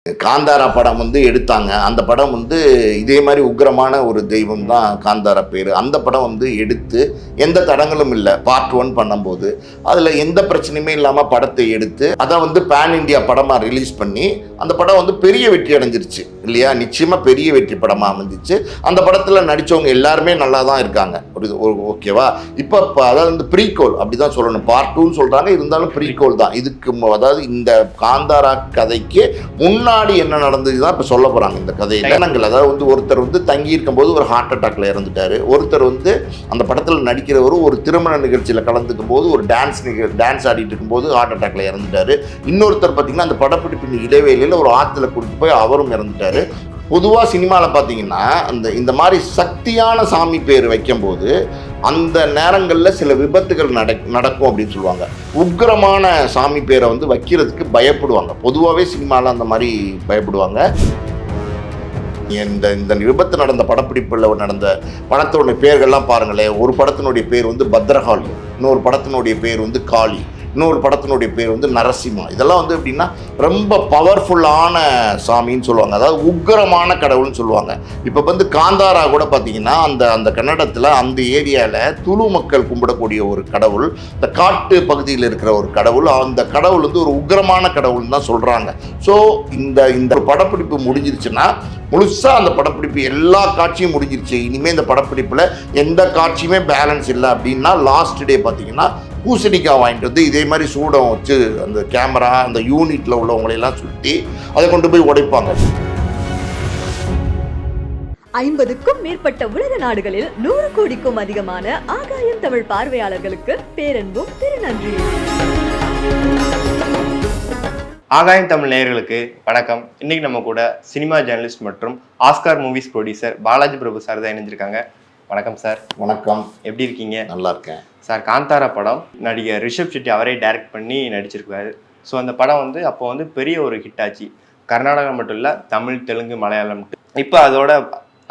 காந்தாரா படம் வந்து எடுத்தாங்க. அந்த படம் வந்து இதே மாதிரி உக்கிரமான ஒரு தெய்வம் தான் காந்தாரா பேர். அந்த படம் வந்து எடுத்து எந்த தடங்களும் இல்லை. பார்ட் 1 பண்ணும்போது அதில் எந்த பிரச்சனையுமே இல்லாமல் படத்தை எடுத்து அதை வந்து பேன் இண்டியா படமாக ரிலீஸ் பண்ணி அந்த படம் வந்து பெரிய வெற்றி அடைஞ்சிருச்சு இல்லையா? நிச்சயமாக பெரிய வெற்றி படமாக அமைஞ்சிச்சு. அந்த படத்தில் நடித்தவங்க எல்லாருமே நல்லா தான் இருக்காங்க. ஒரு ஓகேவா? இப்போ அதாவது வந்து ப்ரீகோல் அப்படி தான் சொல்லணும். பார்ட் 2ன்னு சொல்கிறாங்க, இருந்தாலும் ப்ரீகோல் தான் இதுக்கு. அதாவது இந்த காந்தாரா கதைக்கு முன்னாடி என்ன நடந்தது தான் இப்போ சொல்ல போகிறாங்க இந்த கதையில். அதாவது வந்து ஒருத்தர் வந்து தங்கி இருக்கும்போது ஒரு ஹார்ட் அட்டாக்ல இறந்துட்டாரு. ஒருத்தர் வந்து அந்த படத்தில் நடிக்கிறவரும் ஒரு திருமண நிகழ்ச்சியில் கலந்துக்கும் போது ஒரு டான்ஸ் ஆடிட்டு இருக்கும்போது ஹார்ட் அட்டாக்ல இறந்துட்டாரு. இன்னொருத்தர் பார்த்தீங்கன்னா அந்த படப்பிடிப்பின் இடைவேளையில் ஒரு ஆற்றுல கூட்டிட்டு போய் அவரும் இறந்துட்டாரு. பொதுவாக சினிமாவில் பார்த்தீங்கன்னா இந்த மாதிரி சக்தியான சாமி பேர் வைக்கும்போது அந்த நேரங்களில் சில விபத்துகள் நடக்கும் அப்படின்னு சொல்லுவாங்க. உக்கிரமான சாமி பேரை வந்து வைக்கிறதுக்கு பயப்படுவாங்க. பொதுவாகவே சினிமாவில் அந்த மாதிரி பயப்படுவாங்க. இந்த விபத்து நடந்த படப்பிடிப்பில் நடந்த படத்தினுடைய பேர்கள்லாம் பாருங்களேன். ஒரு படத்தினுடைய பேர் வந்து பத்ரகாளி, இன்னொரு படத்தினுடைய பேர் வந்து காளி, இன்னொரு படத்தினுடைய பேர் வந்து நரசிம்மா. இதெல்லாம் வந்து எப்படின்னா ரொம்ப பவர்ஃபுல்லான சாமின்னு சொல்லுவாங்க. அதாவது உக்கிரமான கடவுள்னு சொல்லுவாங்க. இப்போ வந்து காந்தாரா கூட பார்த்தீங்கன்னா அந்த கன்னடத்தில் அந்த ஏரியாவில் துளு மக்கள் கும்பிடக்கூடிய ஒரு கடவுள், இந்த காட்டு பகுதியில் இருக்கிற ஒரு கடவுள். அந்த கடவுள் வந்து ஒரு உக்கிரமான கடவுள்னு தான் சொல்கிறாங்க. ஸோ இந்த படப்பிடிப்பு முடிஞ்சிருச்சுன்னா முழுசாக அந்த படப்பிடிப்பு எல்லா காட்சியும் முடிஞ்சிருச்சு. இனிமேல் இந்த படப்பிடிப்பில் எந்த காட்சியுமே பேலன்ஸ் இல்லை அப்படின்னா லாஸ்ட் டே பார்த்தீங்கன்னா பூசணிக்காய் வாங்கிட்டு வந்து இதே மாதிரி சூடம் வச்சு அந்த கேமரா அந்த யூனிட்டில் உள்ளவங்களையெல்லாம் சுற்றி அதை கொண்டு போய் உடைப்பாங்க. 50க்கும் மேற்பட்ட உலக நாடுகளில் 100 கோடிக்கும் அதிகமான ஆகாயம் தமிழ் பார்வையாளர்களுக்கு பேரன்பும் திருநன்றி. ஆகாயம் தமிழ் நேயர்களுக்கு வணக்கம். இன்னைக்கு நம்ம கூட சினிமா ஜேர்னலிஸ்ட் மற்றும் ஆஸ்கார் மூவிஸ் ப்ரொடியூசர் பாலாஜி பிரபு சார் தான் இணைஞ்சிருக்காங்க. வணக்கம் சார். வணக்கம். எப்படி இருக்கீங்க? நல்லா இருக்கேன் சார். காந்தாரா படம் நடிகர் ரிஷப் ஷெட்டி அவரே டைரக்ட் பண்ணி நடிச்சிருக்காரு. ஸோ அந்த படம் வந்து அப்போ வந்து பெரிய ஒரு ஹிட் ஆச்சு. கர்நாடகா மட்டும் இல்லை, தமிழ், தெலுங்கு, மலையாளம். இப்போ அதோட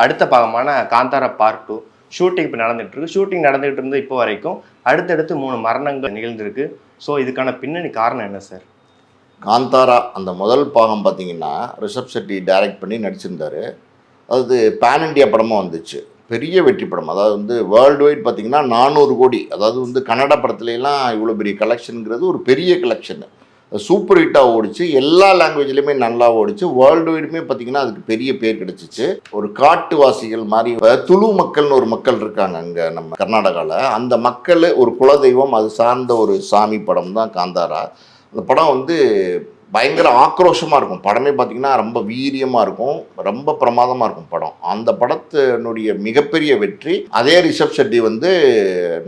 அடுத்த பாகமான காந்தாரா பார்ட் 2 ஷூட்டிங் இப்போ நடந்துகிட்டு இருக்கு. ஷூட்டிங் நடந்துகிட்டு இருந்து இப்போ வரைக்கும் அடுத்தடுத்து 3 மரணங்கள் நிகழ்ந்திருக்கு. ஸோ இதுக்கான பின்னணி காரணம் என்ன சார்? காந்தாரா அந்த முதல் பாகம் பார்த்தீங்கன்னா ரிஷப் ஷெட்டி டைரக்ட் பண்ணி நடிச்சிருந்தாரு. அது பேன் இண்டியா படமாக வந்துச்சு. பெரிய வெற்றி படம். அதாவது வந்து வேர்ல்டு வைட் பார்த்தீங்கன்னா 400 கோடி. அதாவது வந்து கன்னட படத்துலலாம் இவ்வளோ பெரிய கலெக்ஷனுங்கிறது ஒரு பெரிய கலெக்ஷன். சூப்பர் ஹிட்டாக ஓடிச்சு. எல்லா லாங்குவேஜ்லேயுமே நல்லா ஓடிச்சு. வேர்ல்டு வைடுமே பார்த்தீங்கன்னா அதுக்கு பெரிய பேர் கிடச்சிச்சு. ஒரு காட்டுவாசிகள் மாதிரி துளு மக்கள்னு ஒரு மக்கள் இருக்காங்க அங்கே நம்ம கர்நாடகாவில். அந்த மக்கள் ஒரு குலதெய்வம், அது சார்ந்த ஒரு சாமி படம் தான் காந்தாரா. அந்த படம் வந்து பயங்கர ஆக்ரோஷமாக இருக்கும். படமே பார்த்திங்கன்னா ரொம்ப வீரியமாக இருக்கும், ரொம்ப பிரமாதமாக இருக்கும் படம். அந்த படத்தினுடைய மிகப்பெரிய வெற்றி. அதே ரிஷப் ஷெட்டி வந்து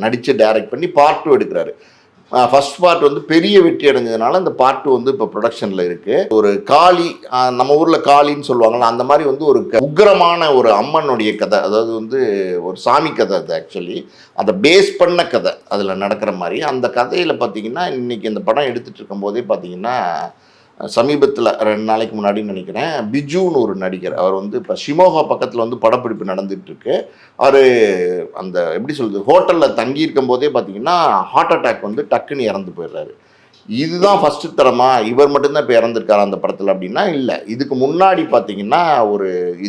நடித்து டைரக்ட் பண்ணி பார்ட் 2 எடுக்கிறாரு. ஃபர்ஸ்ட் பார்ட் வந்து பெரிய வெற்றி அடைஞ்சதுனால இந்த பார்ட் 2 வந்து இப்போ ப்ரொடக்ஷனில் இருக்குது. ஒரு காளி, நம்ம ஊரில் காளின்னு சொல்லுவாங்கள்ல, அந்த மாதிரி வந்து ஒரு உக்கிரமான ஒரு அம்மனுடைய கதை. அதாவது வந்து ஒரு சாமி கதை. அது ஆக்சுவலி அதை பேஸ் பண்ண கதை அதில் நடக்கிற மாதிரி. அந்த கதையில் பார்த்திங்கன்னா இன்றைக்கி இந்த படம் எடுத்துகிட்டு இருக்கும்போதே பார்த்திங்கன்னா சமீபத்தில் 2 நாளைக்கு முன்னாடின்னு நினைக்கிறேன், பிஜுன்னு ஒரு நடிகர், அவர் வந்து இப்போ ஷிமோகா பக்கத்தில் வந்து படப்பிடிப்பு நடந்துகிட்ருக்கு. அவர் அந்த எப்படி சொல்கிறது, ஹோட்டலில் தங்கியிருக்கும் போதே பார்த்தீங்கன்னா ஹார்ட் அட்டாக் வந்து டக்குன்னு இறந்து போயிடுறாரு. இதுதான் ஃபஸ்ட்டு தரமா இவர் மட்டும்தான் இப்போ இறந்துருக்காரு அந்த படத்தில் அப்படின்னா இல்லை. இதுக்கு முன்னாடி பார்த்தீங்கன்னா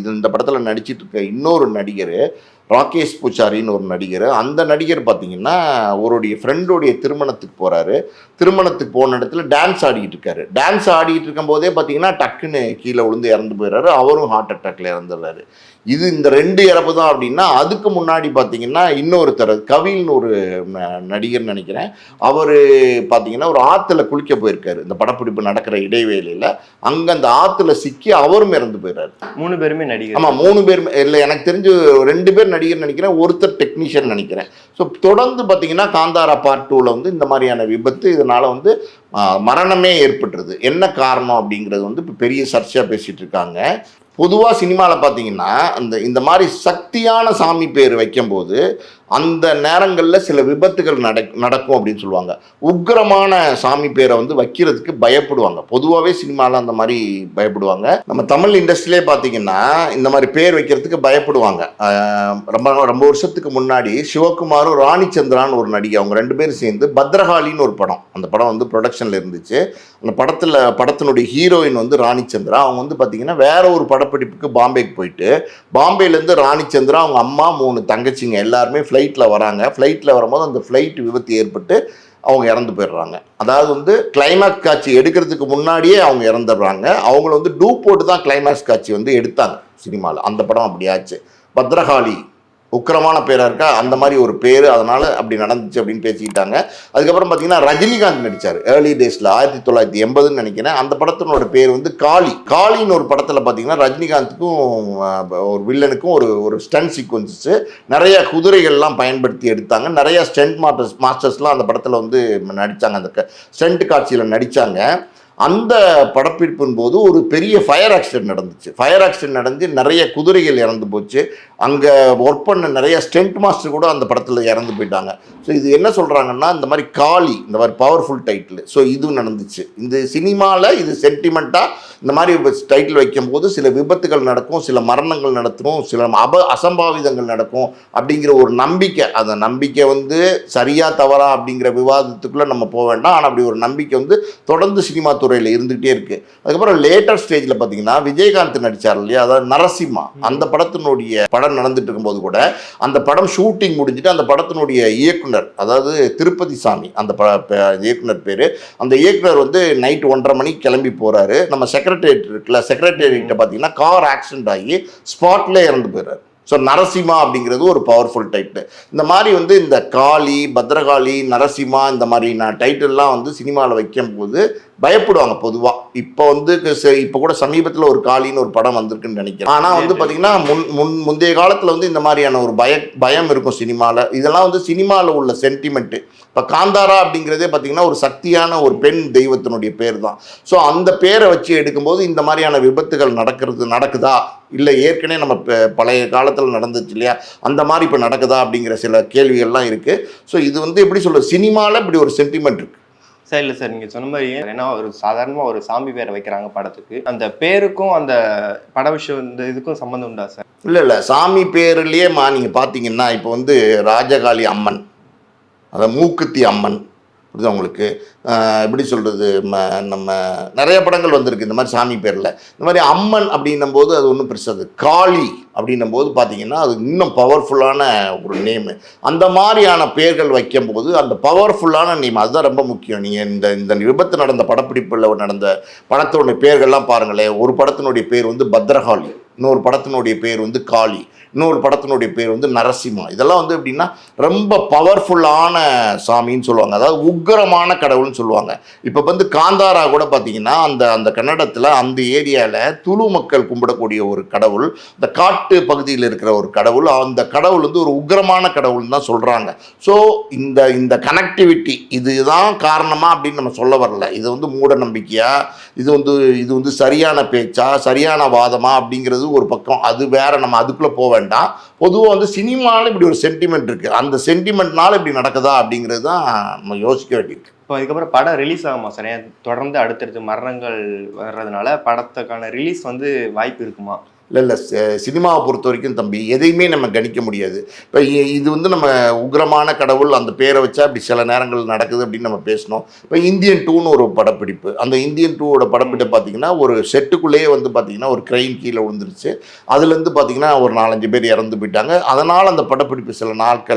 இந்த படத்தில் நடிச்சிட்டு இருக்க இன்னொரு நடிகர் ராகேஷ் பூச்சாரின்னு ஒரு நடிகர். அந்த நடிகர் பார்த்தீங்கன்னா அவருடைய ஃப்ரெண்டோடைய திருமணத்துக்கு போகிறாரு. திருமணத்துக்கு போன இடத்துல டான்ஸ் ஆடிக்கிட்டு இருக்காரு. டான்ஸ் ஆடிக்கிட்டு இருக்கும் போதே பார்த்தீங்கன்னா டக்குன்னு கீழே விழுந்து இறந்து போயிடுறாரு. அவரும் ஹார்ட் அட்டாக்ல இறந்துடுறாரு. இந்த 2 இறப்பு தான் அப்படின்னா அதுக்கு முன்னாடி பார்த்தீங்கன்னா இன்னொருத்தர் கவில்னு ஒரு நடிகர் நினைக்கிறேன், அவர் பார்த்தீங்கன்னா ஒரு ஆற்றுல குளிக்க போயிருக்காரு இந்த படப்பிடிப்பு நடக்கிற இடைவேளையில். அங்கே அந்த ஆற்றுல சிக்கி அவரும் இறந்து போயிடுறாரு. 3 பேருமே நடிகர். ஆமாம், 3 பேர் இல்லை, எனக்கு தெரிஞ்சு 2 பேர் நடிகர் நினைக்கிறேன், ஒருத்தர் டெக்னீஷியன் நினைக்கிறேன். ஸோ தொடர்ந்து பார்த்தீங்கன்னா காந்தாரா பார்ட் 2ல் வந்து இந்த மாதிரியான விபத்து, இதனால் வந்து மரணமே ஏற்பட்டுருது. என்ன காரணம் அப்படிங்கிறது வந்து இப்போ பெரிய சர்ச்சையாக பேசிகிட்டு இருக்காங்க. பொதுவாக சினிமாவில் பார்த்தீங்கன்னா இந்த மாதிரி சக்தியான சாமி பேர் வைக்கும்போது அந்த நேரங்களில் சில விபத்துகள் நடக்கும் அப்படின்னு சொல்லுவாங்க. உக்கிரமான சாமி பேரை வந்து வைக்கிறதுக்கு பயப்படுவாங்க. பொதுவாகவே சினிமாவில் அந்த மாதிரி பயப்படுவாங்க. நம்ம தமிழ் இண்டஸ்ட்ரியிலே பார்த்தீங்கன்னா இந்த மாதிரி பேர் வைக்கிறதுக்கு பயப்படுவாங்க. ரொம்ப ரொம்ப வருஷத்துக்கு முன்னாடி சிவகுமாரும் ராணிச்சந்திரான்னு ஒரு நடிகை, அவங்க 2 பேரும் சேர்ந்து பத்ரகாளின்னு ஒரு படம், அந்த படம் வந்து ப்ரொடக்ஷனில் இருந்துச்சு. அந்த படத்தினுடைய ஹீரோயின் வந்து ராணிச்சந்திரா. அவங்க வந்து பார்த்தீங்கன்னா வேற ஒரு படப்பிடிப்புக்கு பாம்பேக்கு போயிட்டு, பாம்பேலேருந்து ராணிச்சந்திரா அவங்க அம்மா 3 தங்கச்சிங்க எல்லாருமே ஃப்ளைட்டில் வராங்க. ஃப்ளைட்டில் வரும்போது அந்த ஃப்ளைட் விபத்து ஏற்பட்டு அவங்க இறந்து போயிடுறாங்க. அதாவது வந்து கிளைமேக்ஸ் காட்சி எடுக்கிறதுக்கு முன்னாடியே அவங்க இறந்துடுறாங்க. அவங்கள வந்து டூப் போட்டு தான் கிளைமேக்ஸ் காட்சி வந்து எடுத்தாங்க சினிமாவில். அந்த படம் அப்படியாச்சு. பத்ரகாளி உக்கிரமான பேராக இருக்கா, அந்த மாதிரி ஒரு பேர், அதனால் அப்படி நடந்துச்சு அப்படின்னு பேசிக்கிட்டாங்க. அதுக்கப்புறம் பார்த்தீங்கன்னா ரஜினிகாந்த் நடித்தார் ஏர்லி டேஸில் 1980 நினைக்கிறேன். அந்த படத்தினோட பேர் வந்து காளின்னு ஒரு படத்தில் பார்த்தீங்கன்னா ரஜினிகாந்துக்கும் ஒரு வில்லனுக்கும் ஒரு ஸ்டண்ட் சீக்வன்ஸு, நிறைய குதிரைகள்லாம் பயன்படுத்தி எடுத்தாங்க. நிறைய ஸ்டண்ட் மாஸ்டர்ஸ்லாம் அந்த படத்தில் வந்து நடித்தாங்க, அந்த ஸ்டண்ட் காட்சியில் நடித்தாங்க. அந்த படப்பிடிப்பின் போது ஒரு பெரிய ஃபயர் ஆக்சிடென்ட் நடந்துச்சு. ஃபயர் ஆக்சிடென்ட் நடந்து நிறைய குதிரைகள் இறந்து போச்சு. அங்கே ஒர்க் பண்ண நிறைய ஸ்டென்ட் மாஸ்டர் கூட அந்த படத்தில் இறந்து போயிட்டாங்க. ஸோ இது என்ன சொல்கிறாங்கன்னா, இந்த மாதிரி காளி, இந்த மாதிரி பவர்ஃபுல் டைட்டில், ஸோ இதுவும் நடந்துச்சு. இந்த சினிமாவில் இது சென்டிமெண்ட்டாக இந்த மாதிரி டைட்டில் வைக்கும்போது சில விபத்துகள் நடக்கும், சில மரணங்கள் நடக்கும், சில அசம்பாவிதங்கள் நடக்கும் அப்படிங்கிற ஒரு நம்பிக்கை. அந்த நம்பிக்கை வந்து சரியா தவறா அப்படிங்கிற விவாதத்துக்குள்ளே நம்ம போக வேண்டாம். ஆனால் அப்படி ஒரு நம்பிக்கை வந்து தொடர்ந்து சினிமா துறையில் இருந்துகிட்டே இருக்குது. அதுக்கப்புறம் லேட்டர் ஸ்டேஜில் பார்த்தீங்கன்னா விஜயகாந்த் நடித்தார் இல்லையா, அதாவது நரசிம்மா, அந்த படத்தினுடைய படம் நடந்துட்டு இருக்கும்போது கூட அந்த படம் ஷூட்டிங் முடிஞ்சுட்டு அந்த படத்தினுடைய இயக்குனர், அதாவது திருப்பதி சாமி அந்த இயக்குனர் பேர், அந்த இயக்குனர் வந்து நைட் 1:30 மணிக்கு கிளம்பி போகிறாரு. நம்ம செக்ரட்டேரியட் இருக்குல்ல, செக்ரட்டேரியட்டை பார்த்தீங்கன்னா கார் ஆக்சிடென்ட் ஆகி ஸ்பாட்லேயே இறந்து போயிடுறாரு. ஸோ நரசிம்மா அப்படிங்கிறது ஒரு பவர்ஃபுல் டைட்டில். இந்த மாதிரி வந்து இந்த காளி, பத்ரகாளி, நரசிம்மா இந்த மாதிரி டைட்டில்லாம் வந்து சினிமாவில் வைக்கும்போது பயப்படுவாங்க பொதுவாக. இப்போ வந்து இப்போ கூட சமீபத்தில் ஒரு காளின்னு ஒரு படம் வந்திருக்குன்னு நினைக்கிறேன். ஆனால் வந்து பார்த்தீங்கன்னா முந்தைய காலத்தில் வந்து இந்த மாதிரியான ஒரு பயம் இருக்கும் சினிமாவில். இதெல்லாம் வந்து சினிமாவில் உள்ள சென்டிமெண்ட்டு. இப்போ காந்தாரா அப்படிங்கிறதே பார்த்தீங்கன்னா ஒரு சக்தியான ஒரு பெண் தெய்வத்தினுடைய பேர் தான். ஸோ அந்த பேரை வச்சு எடுக்கும்போது இந்த மாதிரியான விபத்துகள் நடக்குதா, இல்லை ஏற்கனவே நம்ம பழைய காலத்தில் நடந்துச்சு இல்லையா, அந்த மாதிரி இப்போ நடக்குதா அப்படிங்கிற சில கேள்விகள்லாம் இருக்குது. ஸோ இது வந்து எப்படி சொல்கிறது, சினிமாவில் இப்படி ஒரு சென்டிமெண்ட் இருக்குது. சார் இல்லை சார், நீங்கள் சொன்ன மாதிரி ஏன்னா ஒரு சாதாரணமாக ஒரு சாமி பேரை வைக்கிறாங்க படத்துக்கு, அந்த பேருக்கும் அந்த பட விஷயம் இந்த இதுக்கும் சம்மந்தம் உண்டா சார்? இல்லை, சாமி பேர்லேயே நீங்கள் பார்த்தீங்கன்னா இப்போ வந்து ராஜகாளி அம்மன், அதாவது மூக்குத்தி அம்மன், புரியுது உங்களுக்கு, எப்படி சொல்கிறது, நம்ம நிறைய படங்கள் வந்திருக்கு இந்த மாதிரி சாமி பேரில். இந்த மாதிரி அம்மன் அப்படின்னும் போது அது ஒன்றும் பெருசாது. காளி அப்படின்னும் போது பார்த்தீங்கன்னா அது இன்னும் பவர்ஃபுல்லான ஒரு நேமு. அந்த மாதிரியான பேர்கள் வைக்கும்போது அந்த பவர்ஃபுல்லான நேம் அதுதான் ரொம்ப முக்கியம். நீங்கள் இந்த விபத்து நடந்த படப்பிடிப்பில் நடந்த படத்தினுடைய பேர்கள்லாம் பாருங்களேன். ஒரு படத்தினுடைய பேர் வந்து பத்ரகாளி, இன்னொரு படத்தினுடைய பேர் வந்து காளி, இன்னொரு படத்தினுடைய பேர் வந்து நரசிம்மா. இதெல்லாம் வந்து எப்படின்னா ரொம்ப பவர்ஃபுல்லான சாமின்னு சொல்லுவாங்க, அதாவது உக்கிரமான கடவுள்னு சொல்லுவாங்க. இப்போ வந்து காந்தாரா கூட பார்த்தீங்கன்னா அந்த கன்னடத்தில் அந்த ஏரியாவில் துளு மக்கள் கும்பிடக்கூடிய ஒரு கடவுள், இந்த காட்டு பகுதியில் இருக்கிற ஒரு கடவுள், அந்த கடவுள் வந்து ஒரு உக்கிரமான கடவுள்னு தான் சொல்கிறாங்க. ஸோ இந்த கனெக்டிவிட்டி இதுதான் காரணமாக அப்படின்னு நம்ம சொல்ல வரல. இது வந்து மூட நம்பிக்கையா, இது வந்து சரியான பேச்சா, சரியான வாதமா அப்படிங்கிறது ஒரு பக்கம், அது வேற, நம்ம அதுக்குள்ளே போக வேண்டாம். பொதுவாக வந்து சினிமாவில் இப்படி ஒரு சென்டிமெண்ட் இருக்குது, அந்த சென்டிமெண்ட்னால இப்படி நடக்குதா அப்படிங்கிறது தான் நம்ம யோசிக்க வேண்டியிருக்கு. இப்போ அதுக்கப்புறம் படம் ரிலீஸ் ஆகுமா சார்? ஏன் தொடர்ந்து அடுத்தடுத்து மரணங்கள் வர்றதுனால படத்துக்கான ரிலீஸ் வந்து வாய்ப்பு இருக்குமா? இல்லை, சினிமாவை பொறுத்த வரைக்கும் தம்பி எதையுமே நம்ம கணிக்க முடியாது. இப்போ இது வந்து நம்ம உக்ரமான கடவுள் அந்த பேரை வச்சா இப்படி சில நேரங்கள் நடக்குது அப்படின்னு நம்ம பேசணும். இப்போ இந்தியன் 2ன்னு ஒரு படப்பிடிப்பு, அந்த இந்தியன் 2வோட படப்பிடிப்பு பார்த்தீங்கன்னா ஒரு செட்டுக்குள்ளேயே வந்து பார்த்தீங்கன்னா ஒரு க்ரெயின் கீழே விழுந்துருச்சு. அதுலேருந்து பார்த்தீங்கன்னா ஒரு 4-5 பேர் இறந்து போயிட்டாங்க. அதனால் அந்த படப்பிடிப்பு சில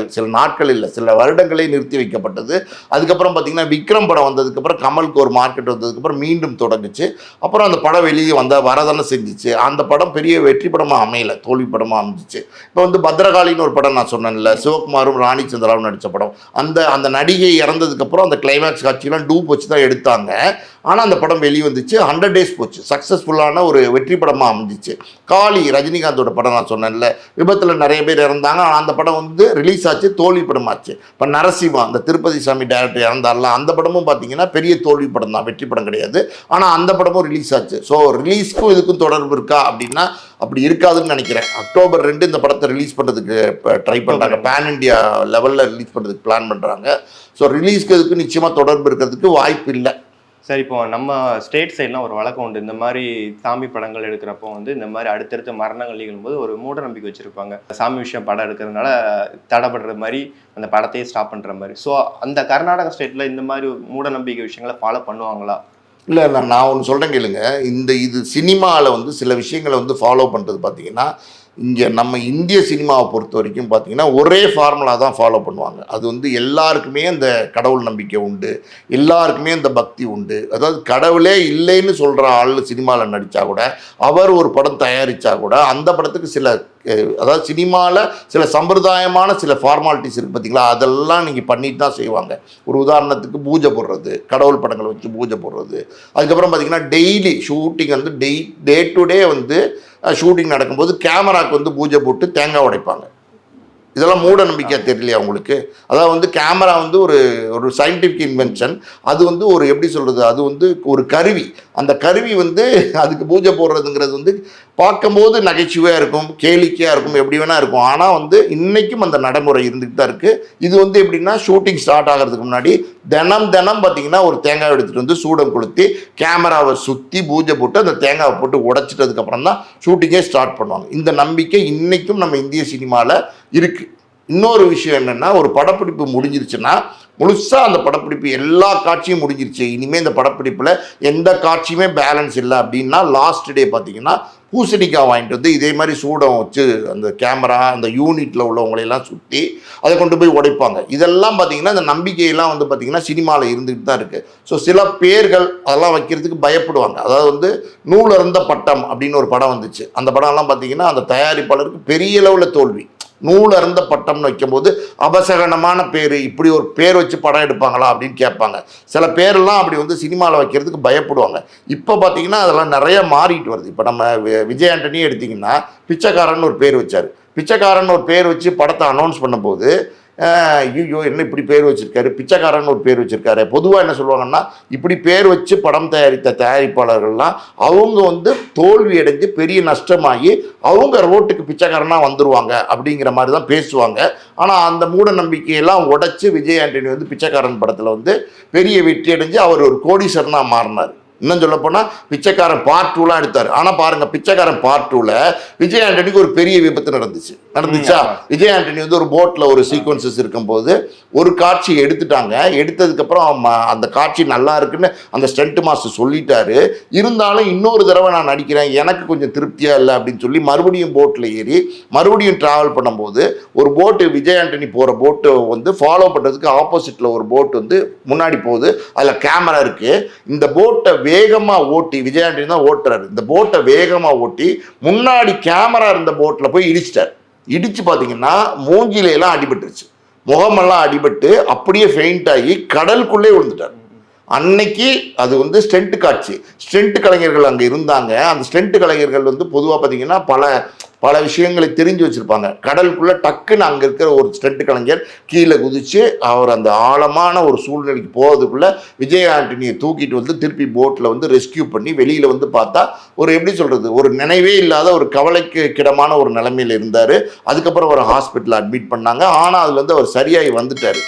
நாட்கள் இல்லை, சில வருடங்களே நிறுத்தி வைக்கப்பட்டது. அதுக்கப்புறம் பார்த்தீங்கன்னா விக்ரம் படம் வந்ததுக்கப்புறம், கமலுக்கு ஒரு மார்க்கெட் வந்ததுக்கப்புறம் மீண்டும் தொடங்குச்சு. அப்புறம் அந்த படம் வெளியே வரதானே செஞ்சிச்சு. அந்த படம் பெரிய வெற்றி படமாக அமையலை, தோல்வி படமாக அமைஞ்சிச்சு. இப்போ வந்து பத்ரகாளின்னு ஒரு படம் நான் சொன்னேன்ல, சிவகுமாரும் ராணிச்சந்திராவும் நடித்த படம், அந்த நடிகை இறந்ததுக்கப்புறம் அந்த கிளைமேக்ஸ் காட்சியெல்லாம் டூப் வச்சு தான் எடுத்தாங்க. ஆனால் அந்த படம் வெளியே வந்துச்சு, 100 days போச்சு, சக்ஸஸ்ஃபுல்லான ஒரு வெற்றி படமாக அமைஞ்சிச்சு. காளி ரஜினிகாந்தோட படம் நான் சொன்னேன்ல, விபத்தில் நிறைய பேர் இறந்தாங்க, ஆனால் அந்த படம் வந்து ரிலீஸ் ஆச்சு, தோல்வி படமாச்சு. இப்போ நரசிம்மா, அந்த திருப்பதி சாமி டைரக்டர் இறந்தார்ல, அந்த படமும் பார்த்தீங்கன்னா பெரிய தோல்வி படம் தான், வெற்றி படம் கிடையாது. ஆனால் அந்த படமும் ரிலீஸ் ஆச்சு. ஸோ ரிலீஸ்க்கும் இதுக்கும் தொடர்பு இருக்கா அப்படின்னா அப்படி இருக்காதுன்னு நினைக்கிறேன். அக்டோபர் 2 இந்த படத்தை ரிலீஸ் பண்ணுறதுக்கு இப்போ ட்ரை பண்ணுறாங்க. பேன் இண்டியா லெவலில் ரிலீஸ் பண்ணுறதுக்கு பிளான் பண்ணுறாங்க. ஸோ ரிலீஸ்க்கு இதுக்கு நிச்சயமாக தொடர்பு இருக்கிறதுக்கு வாய்ப்பு இல்லை. சார் இப்போ நம்ம ஸ்டேட் சைட்லாம் ஒரு வழக்கம் உண்டு. இந்த மாதிரி சாமி படங்கள் எடுக்கிறப்போ வந்து இந்த மாதிரி அடுத்தடுத்த மரணங்கள் நிகழும்போது ஒரு மூட நம்பிக்கை வச்சுருப்பாங்க. சாமி விஷயம் படம் எடுக்கிறதுனால தடைப்படுற மாதிரி அந்த படத்தையே ஸ்டாப் பண்ணுற மாதிரி. ஸோ அந்த கர்நாடகா ஸ்டேட்டில் இந்த மாதிரி மூட நம்பிக்கை விஷயங்களை ஃபாலோ பண்ணுவாங்களா? இல்லை, நான் ஒன்று சொல்கிறேன் கேளுங்க. இது சினிமாவில் வந்து சில விஷயங்களை வந்து ஃபாலோ பண்ணுறது பார்த்தீங்கன்னா, இங்கே நம்ம இந்திய சினிமாவை பொறுத்த வரைக்கும் பார்த்தீங்கன்னா ஒரே ஃபார்முலா தான் ஃபாலோ பண்ணுவாங்க. அது வந்து எல்லாருக்குமே அந்த கடவுள் நம்பிக்கை உண்டு, எல்லாருக்குமே அந்த பக்தி உண்டு. அதாவது கடவுளே இல்லைன்னு சொல்கிற ஆள் சினிமாவில் நடித்தா கூட, அவர் ஒரு படம் தயாரித்தா கூட அந்த படத்துக்கு சில அதாவது சினிமாவில் சில சம்பிரதாயமான சில ஃபார்மாலிட்டிஸ் இருக்குது பார்த்தீங்களா, அதெல்லாம் நீங்கள் பண்ணிட்டு தான் செய்வாங்க. ஒரு உதாரணத்துக்கு பூஜை போடுறது, கடவுள் படங்களை வச்சு பூஜை போடுறது. அதுக்கப்புறம் பார்த்தீங்கன்னா டெய்லி ஷூட்டிங் வந்து டே டு டே வந்து ஷூட்டிங் நடக்கும்போது கேமராவுக்கு வந்து பூஜை போட்டு தேங்காய் உடைப்பாங்க. இதெல்லாம் மூட நம்பிக்கையாக தெரியலையா உங்களுக்கு? அதாவது வந்து கேமரா வந்து ஒரு சயின்டிஃபிக் இன்வென்ஷன். அது வந்து ஒரு எப்படி சொல்கிறது, அது வந்து ஒரு கருவி. அந்த கருவி வந்து அதுக்கு பூஜை போடுறதுங்கிறது வந்து பார்க்கும்போது நகைச்சுவையாக இருக்கும், கேளிக்கையாக இருக்கும், எப்படி வேணால் இருக்கும். ஆனால் வந்து இன்றைக்கும் அந்த நடைமுறை இருந்துகிட்டு தான் இருக்குது. இது வந்து எப்படின்னா ஷூட்டிங் ஸ்டார்ட் ஆகிறதுக்கு முன்னாடி தினம் பார்த்தீங்கன்னா ஒரு தேங்காய் எடுத்துகிட்டு வந்து சூடம் கொளுத்தி கேமராவை சுற்றி பூஜை போட்டு அந்த தேங்காவை போட்டு உடைச்சிட்டதுக்கப்புறம் தான் ஷூட்டிங்கே ஸ்டார்ட் பண்ணுவாங்க. இந்த நம்பிக்கை இன்றைக்கும் நம்ம இந்திய சினிமாவில் இருக்குது. இன்னொரு விஷயம் என்னென்னா, ஒரு படப்பிடிப்பு முடிஞ்சிருச்சுன்னா முழுசாக அந்த படப்பிடிப்பு எல்லா காட்சியும் முடிஞ்சிருச்சு, இனிமேல் இந்த படப்பிடிப்பில் எந்த காட்சியுமே பேலன்ஸ் இல்லை அப்படின்னா லாஸ்ட் டே பார்த்தீங்கன்னா பூசணிக்காய் வாங்கிட்டு வந்து இதே மாதிரி சூடம் வச்சு அந்த கேமரா அந்த யூனிட்டில் உள்ளவங்களையெல்லாம் சுற்றி அதை கொண்டு போய் உடைப்பாங்க. இதெல்லாம் பார்த்தீங்கன்னா இந்த நம்பிக்கையெல்லாம் வந்து பார்த்திங்கன்னா சினிமாவில் இருந்துகிட்டு தான் இருக்குது. ஸோ சில பேர்கள் அதெல்லாம் வைக்கிறதுக்கு பயப்படுவாங்க. அதாவது வந்து நூலருந்த பட்டம் அப்படின்னு ஒரு படம் வந்துச்சு. அந்த படம்லாம் பார்த்திங்கன்னா அந்த தயாரிப்பாளருக்கு பெரிய அளவில் தோல்வி. நூலருந்த பட்டம்னு வைக்கும்போது அபசகனமான பேர், இப்படி ஒரு பேர் வச்சு படம் எடுப்பாங்களா அப்படின்னு கேட்பாங்க. சில பேரெல்லாம் அப்படி வந்து சினிமாவில் வைக்கிறதுக்கு பயப்படுவாங்க. இப்போ பார்த்தீங்கன்னா அதெல்லாம் நிறைய மாறிட்டு வருது. இப்போ நம்ம விஜய் ஆண்டனி எடுத்திங்கன்னா பிச்சைக்காரன் ஒரு பேர் வச்சார். பிச்சைக்காரன் ஒரு பேர் வச்சு படத்தை அனௌன்ஸ் பண்ணும்போது ஐயோ என்ன இப்படி பேர் வச்சுருக்காரு, பிச்சைக்காரன் ஒரு பேர் வச்சுருக்காரு. பொதுவாக என்ன சொல்லுவாங்கன்னா, இப்படி பேர் வச்சு படம் தயாரித்த தயாரிப்பாளர்கள்லாம் அவங்க வந்து தோல்வி அடைஞ்சு பெரிய நஷ்டமாகி அவங்க ரோட்டுக்கு பிச்சைக்காரனாக வந்துடுவாங்க அப்படிங்கிற மாதிரி தான் பேசுவாங்க. ஆனால் அந்த மூட நம்பிக்கையெல்லாம் உடைச்சி விஜய் ஆண்டனி வந்து பிச்சைக்காரன் படத்தில் வந்து பெரிய வெற்றி அடைஞ்சு அவர் ஒரு கோடீஸ்வரனாக மாறினார். இன்னும் சொல்ல போனால் பிச்சைக்காரன் பார்ட் 2 எடுத்தார். ஆனால் பாருங்கள், பிச்சைக்காரன் பார்ட் 2 விஜய் ஆண்டனிக்கு ஒரு பெரிய விபத்து நடந்துச்சா? விஜய் ஆண்டனி வந்து ஒரு போட்டில் ஒரு சீக்வன்சஸ் இருக்கும்போது ஒரு காட்சி எடுத்துட்டாங்க. எடுத்ததுக்கப்புறம் அந்த காட்சி நல்லா இருக்குன்னு அந்த ஸ்டண்ட் மாஸ்டர் சொல்லிட்டாரு. இருந்தாலும் இன்னொரு தடவை நான் நடிக்கிறேன், எனக்கு கொஞ்சம் திருப்தியாக இல்லை அப்படின்னு சொல்லி மறுபடியும் போட்டில் ஏறி மறுபடியும் ட்ராவல் பண்ணும்போது ஒரு போட்டு விஜய் ஆண்டனி போகிற போட்டு வந்து ஃபாலோ பண்ணுறதுக்கு ஆப்போசிட்டில் ஒரு போட் வந்து முன்னாடி போகுது. அதில் கேமரா இருக்குது. இந்த போட்டை வேகமாக ஓட்டி விஜய் ஆண்டனி தான் ஓட்டுறாரு. இந்த போட்டை வேகமாக ஓட்டி முன்னாடி கேமரா இருந்த போட்டில் போய் இடிச்சிட்டார். இடித்து பார்த்தீங்கன்னா மூஞ்சிலையெல்லாம் அடிபட்டுருச்சு, முகமெல்லாம் அடிபட்டு அப்படியே ஃபெயிண்ட் ஆகி கடலுக்குள்ளே விழுந்துட்டார். அன்னைக்கு அது வந்து ஸ்டெண்ட் காட்சி. ஸ்டெண்ட் கலைஞர்கள் அங்கே இருந்தாங்க. அந்த ஸ்டெண்ட் கலைஞர்கள் வந்து பொதுவாக பார்த்தீங்கன்னா பல விஷயங்களை தெரிஞ்சு வச்சுருப்பாங்க. கடலுக்குள்ளே டக்குன்னு அங்கே இருக்கிற ஒரு ஸ்டெண்ட் கலைஞர் கீழே குதித்து அவர் அந்த ஆழமான ஒரு சூழ்நிலைக்கு போகிறதுக்குள்ளே விஜய் ஆண்டனியை தூக்கிட்டு வந்து திருப்பி போட்டில் வந்து ரெஸ்கியூ பண்ணி வெளியில் வந்து பார்த்தா ஒரு எப்படி சொல்கிறது, ஒரு நினைவே இல்லாத ஒரு கவலைக்கு கிடமான ஒரு நிலைமையில் இருந்தார். அதுக்கப்புறம் ஒரு ஹாஸ்பிட்டலில் அட்மிட் பண்ணாங்க. ஆனால் அதில் வந்து அவர் சரியாகி வந்துட்டார்.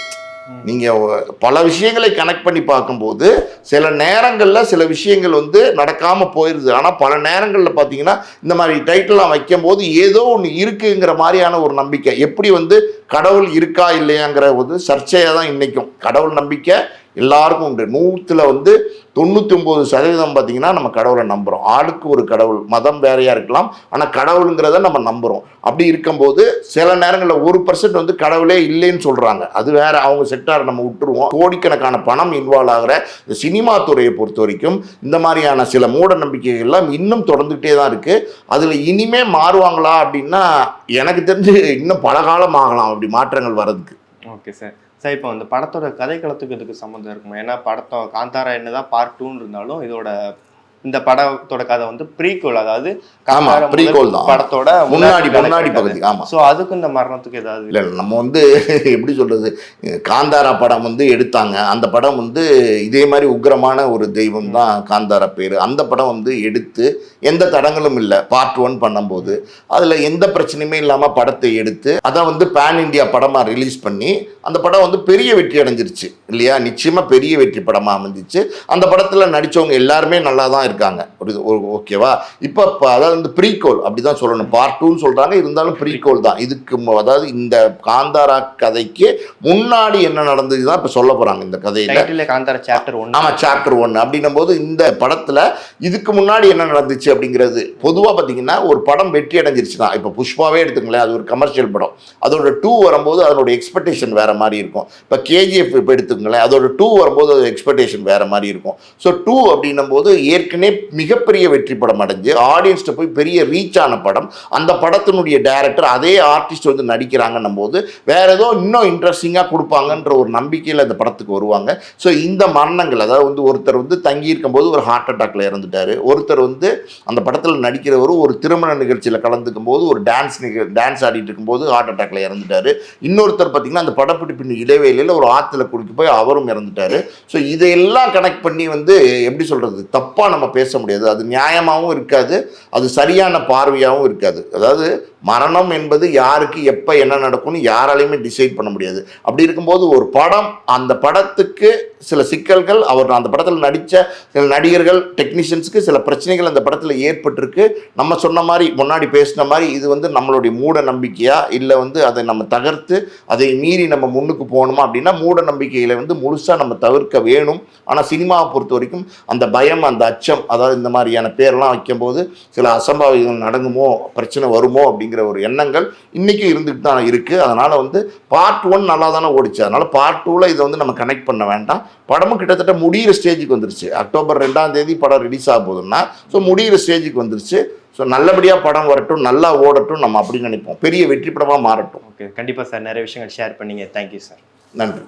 நீங்கள் பல விஷயங்களை கனெக்ட் பண்ணி பார்க்கும்போது சில நேரங்களில் சில விஷயங்கள் வந்து நடக்காமல் போயிடுது. ஆனால் பல நேரங்களில் பார்த்தீங்கன்னா இந்த மாதிரி டைட்டில்லாம் வைக்கும்போது ஏதோ ஒன்று இருக்குங்கிற மாதிரியான ஒரு நம்பிக்கை. எப்படி வந்து கடவுள் இருக்கா இல்லையாங்கிற ஒரு சர்ச்சையாக தான் இன்றைக்கும். கடவுள் நம்பிக்கை எல்லாருக்கும் உண்டு. 100ல் வந்து 99% பார்த்தீங்கன்னா நம்ம கடவுளை நம்புகிறோம். ஆளுக்கு ஒரு கடவுள், மதம் வேறையாக இருக்கலாம், ஆனால் கடவுளுங்கிறத நம்ம நம்புகிறோம். அப்படி இருக்கும்போது சில நேரங்களில் 1% வந்து கடவுளே இல்லைன்னு சொல்கிறாங்க. அது வேற, அவங்க செக்டாரை நம்ம விட்டுருவோம். கோடிக்கணக்கான பணம் இன்வால்வ் ஆகிற இந்த சினிமா துறையை பொறுத்த வரைக்கும் இந்த மாதிரியான சில மூட நம்பிக்கைகள் எல்லாம் இன்னும் தொடர்ந்துகிட்டே தான் இருக்குது. அதில் இனிமே மாறுவாங்களா அப்படின்னா எனக்கு தெரிஞ்சு இன்னும் பல காலம் ஆகலாம் அப்படி மாற்றங்கள் வர்றதுக்கு. Okay sir. சார் இப்போ அந்த படத்தோட கதைக்களத்துக்கு இதுக்கு சம்மந்தம் இருக்குமா? ஏன்னா படத்தோட காந்தாரா என்னதான் பார்ட் 2 இருந்தாலும் இதோட இந்த படத்தோட கதை வந்து ப்ரீக்வல், அதாவது ஆமா, காந்தாரா prequel முதல் தான். படத்தோட முன்னாடி நடக்கிற பகுதி. கதை. ஆமா. ஸோ அதுக்கும் இந்த மரணத்துக்கு ஏதாவது இல்லை நம்ம வந்து எப்படி சொல்கிறது, காந்தாரா படம் வந்து எடுத்தாங்க. அந்த படம் வந்து இதே மாதிரி உக்கிரமான ஒரு தெய்வம் தான் காந்தாரா பேர். அந்த படம் வந்து எடுத்து எந்த தடங்களும் இல்லை. பார்ட் 1 பண்ணும்போது அதில் எந்த பிரச்சனையுமே இல்லாமல் படத்தை எடுத்து அதை வந்து பேன் இண்டியா படமாக ரிலீஸ் பண்ணி அந்த படம் வந்து பெரிய வெற்றி அடைஞ்சிருச்சு இல்லையா. நிச்சயமாக பெரிய வெற்றி படமாக அமைஞ்சிச்சு. அந்த படத்தில் நடித்தவங்க எல்லாருமே நல்லா தான் இருக்காங்க. ஒரு ஓகேவா. இப்போ அதாவது வந்து ப்ரீகோல் அப்படி தான் சொல்லணும். பார்ட் 2ன்னு சொல்கிறாங்க, இருந்தாலும் ப்ரீகோல் தான். இதுக்கு அதாவது இந்த காந்தாரா கதைக்கு முன்னாடி என்ன நடந்தது தான் இப்போ சொல்ல போகிறாங்க இந்த கதையில். காந்தாரா சாப்டர் 1. ஆமாம், சாப்டர் 1 அப்படின்னும் போது இந்த படத்தில் இதுக்கு முன்னாடி என்ன நடந்துச்சு அப்படிங்கிறது பொதுவாக பார்த்தீங்கன்னா ஒரு படம் வெற்றி அடைஞ்சிருச்சுன்னா, இப்போ புஷ்பாவே எடுத்துங்களேன், அது ஒரு கமர்ஷியல் படம். அதோட 2 வரும்போது அதனோட எக்ஸ்பெக்டேஷன் வேற மாதிரி இருக்கும். இப்போ கேஜிஎஃப் இப்போ எடுத்துங்களேன், அதோட 2 வரும்போது அது எக்ஸ்பெக்டேஷன் வேற மாதிரி இருக்கும். ஸோ 2 அப்படின்னும் போது ஏற்கனவே மிகப்பெரிய வெற்றி படம் அடைஞ்சு ஆடியன்ஸ்கிட்ட போய் பெரிய ரீச் ஆன படம். அந்த படத்தினுடைய டைரக்டர் அதே ஆர்டிஸ்ட் வந்து நடிக்கிறாங்கன்னும் போது வேற ஏதோ இன்னும் இன்ட்ரெஸ்டிங்காக கொடுப்பாங்கன்ற ஒரு நம்பிக்கையில் இந்த படத்துக்கு வருவாங்க. ஸோ இந்த மரணங்கள், அதாவது வந்து ஒருத்தர் வந்து தங்கி இருக்கும்போது ஒரு ஹார்ட் அட்டாக்ல இறந்துட்டாரு. ஒருத்தர் வந்து அந்த படத்தில் நடிக்கிறவரும் ஒரு திருமண நிகழ்ச்சியில் கலந்துக்கும் போது ஒரு டான்ஸ் ஆடிட்டு இருக்கும்போது ஹார்ட் அட்டாக்ல இறந்துட்டாரு. இன்னொருத்தர் பார்த்தீங்கன்னா அந்த படப்பிடிப்பின் இடைவேளையில் ஒரு ஆற்றுல குடிக்க போய் அவரும் இறந்துட்டாரு. ஸோ இதையெல்லாம் கனெக்ட் பண்ணி வந்து எப்படி சொல்கிறது, தப்பாக நம்ம பேச முடியாது. அது நியாயமாகவும் இருக்காது, அது சரியான பார்வையாகவும் இருக்காது. அதாவது மரணம் என்பது யாருக்கு எப்போ என்ன நடக்கும்னு யாராலையுமே டிசைட் பண்ண முடியாது. அப்படி இருக்கும்போது ஒரு படம், அந்த படத்துக்கு சில சிக்கல்கள், அவர் அந்த படத்தில் நடித்த சில நடிகர்கள் டெக்னீஷியன்ஸுக்கு சில பிரச்சனைகள் அந்த படத்தில் ஏற்பட்டிருக்கு. நம்ம சொன்ன மாதிரி முன்னாடி பேசின மாதிரி இது வந்து நம்மளுடைய மூட நம்பிக்கையா இல்லை வந்து அதை நம்ம தகர்த்து அதை மீறி நம்ம முன்னுக்கு போகணுமா அப்படின்னா மூட நம்பிக்கையில் வந்து முழுசாக நம்ம தவிர்க்க வேணும். ஆனால் சினிமாவை பொறுத்த வரைக்கும் அந்த பயம், அந்த அச்சம், அதாவது இந்த மாதிரியான பேரெல்லாம் வைக்கும்போது சில அசம்பாவிதங்கள் நடக்குமோ, பிரச்சனை வருமோ அப்படிங்கிற ஒரு எண்ணங்கள் இன்றைக்கும் இருந்துட்டு தான் இருக்குது. அதனால் வந்து பார்ட் 1 நல்லா தானே ஓடிச்சு. அதனால் பார்ட் 2ல் இதை வந்து நம்ம கனெக்ட் பண்ண வேண்டாம். படமும் கிட்டத்தட்ட முடிகிற ஸ்டேஜுக்கு வந்துருச்சு. அக்டோபர் 2ஆம் தேதி படம் ரிலீஸ் ஆக போகுதுன்னா ஸோ முடிகிற ஸ்டேஜுக்கு வந்துருச்சு. ஸோ நல்லபடியாக படம் வரட்டும், நல்லா ஓடட்டும், நம்ம அப்படி நினைப்போம். பெரிய வெற்றி படமாக மாறட்டும். ஓகே, கண்டிப்பாக சார். நிறைய விஷயங்கள் ஷேர் பண்ணீங்க. Thank you sir. நன்றி.